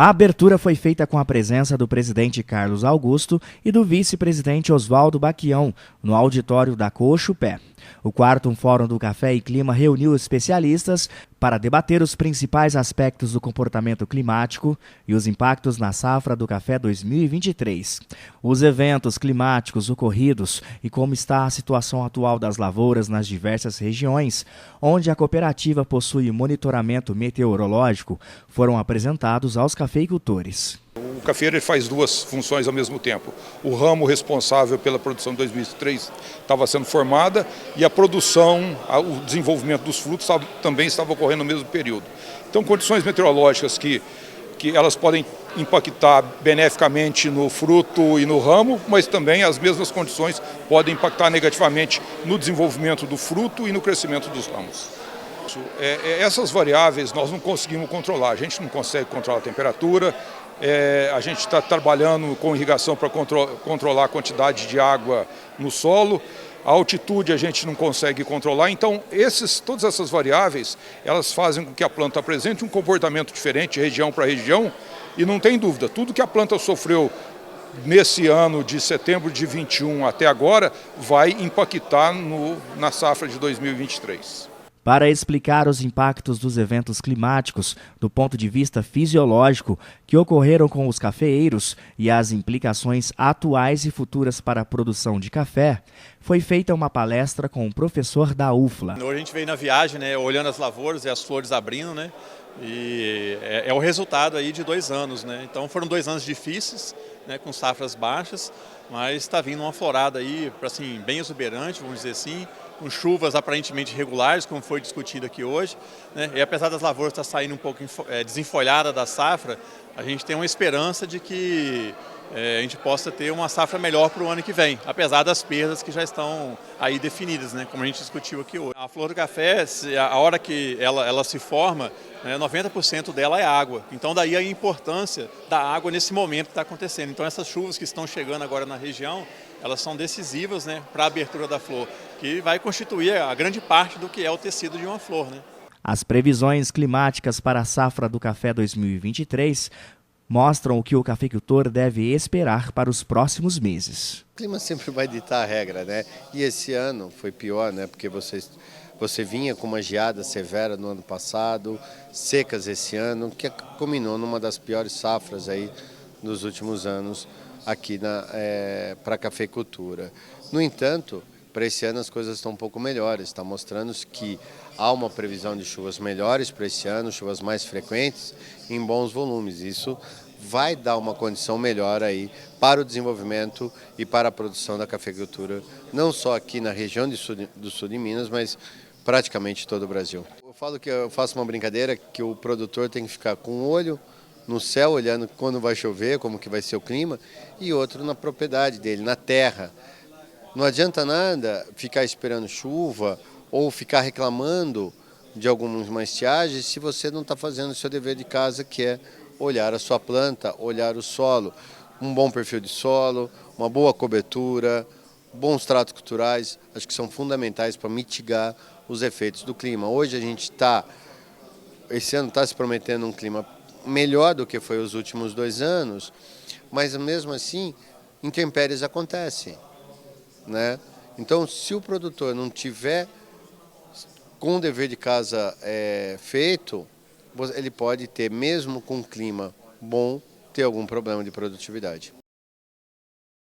A abertura foi feita com a presença do presidente Carlos Augusto e do vice-presidente Oswaldo Baquião, no auditório da Cochupé. O quarto Fórum do Café e Clima reuniu especialistas para debater os principais aspectos do comportamento climático e os impactos na safra do café 2023. Os eventos climáticos ocorridos e como está a situação atual das lavouras nas diversas regiões, onde a cooperativa possui monitoramento meteorológico, foram apresentados aos cafeicultores. O cafeeiro faz duas funções ao mesmo tempo. O ramo responsável pela produção de 2003 estava sendo formada e a produção, o desenvolvimento dos frutos também estava ocorrendo no mesmo período. Então, condições meteorológicas que elas podem impactar beneficamente no fruto e no ramo, mas também as mesmas condições podem impactar negativamente no desenvolvimento do fruto e no crescimento dos ramos. Essas variáveis nós não conseguimos controlar, a gente não consegue controlar a temperatura, a gente está trabalhando com irrigação para controlar a quantidade de água no solo, a altitude a gente não consegue controlar, então todas essas variáveis elas fazem com que a planta apresente um comportamento diferente região para região e não tem dúvida, tudo que a planta sofreu nesse ano de setembro de 21 até agora vai impactar na safra de 2023. Para explicar os impactos dos eventos climáticos do ponto de vista fisiológico que ocorreram com os cafeeiros e as implicações atuais e futuras para a produção de café, foi feita uma palestra com o professor da UFLA. Hoje a gente veio na viagem, olhando as lavouras e as flores abrindo, e é o resultado aí de 2 anos, Então foram 2 anos difíceis, com safras baixas, mas está vindo uma florada aí, assim, bem exuberante, vamos dizer assim, com chuvas aparentemente regulares, como foi discutido aqui hoje, E apesar das lavouras estar saindo um pouco desenfolhada da safra, a gente tem uma esperança de que a gente possa ter uma safra melhor para o ano que vem, apesar das perdas que já estão aí definidas, como a gente discutiu aqui hoje. A flor do café, a hora que ela se forma, 90% dela é água. Então daí a importância da água nesse momento que está acontecendo. Então essas chuvas que estão chegando agora na região, elas são decisivas para a abertura da flor, que vai constituir a grande parte do que é o tecido de uma flor. As previsões climáticas para a safra do café 2023 mostram o que o cafeicultor deve esperar para os próximos meses. O clima sempre vai ditar a regra, E esse ano foi pior, Porque você vinha com uma geada severa no ano passado, secas esse ano, que culminou numa das piores safras aí nos últimos anos aqui para a cafeicultura. No entanto, para esse ano as coisas estão um pouco melhores, está mostrando que há uma previsão de chuvas melhores para esse ano, chuvas mais frequentes em bons volumes. Isso vai dar uma condição melhor aí para o desenvolvimento e para a produção da cafeicultura, não só aqui na região do sul de Minas, mas praticamente todo o Brasil. Eu falo que eu faço uma brincadeira que o produtor tem que ficar com um olho no céu, olhando quando vai chover, como que vai ser o clima, e outro na propriedade dele, na terra. Não adianta nada ficar esperando chuva ou ficar reclamando de algumas estiagens se você não está fazendo o seu dever de casa, que é olhar a sua planta, olhar o solo, um bom perfil de solo, uma boa cobertura, bons tratos culturais, acho que são fundamentais para mitigar os efeitos do clima. Hoje esse ano está se prometendo um clima melhor do que foi os últimos 2 anos, mas mesmo assim intempéries acontecem, Então, se o produtor não tiver com o dever de casa feito, ele pode ter, mesmo com um clima bom, ter algum problema de produtividade.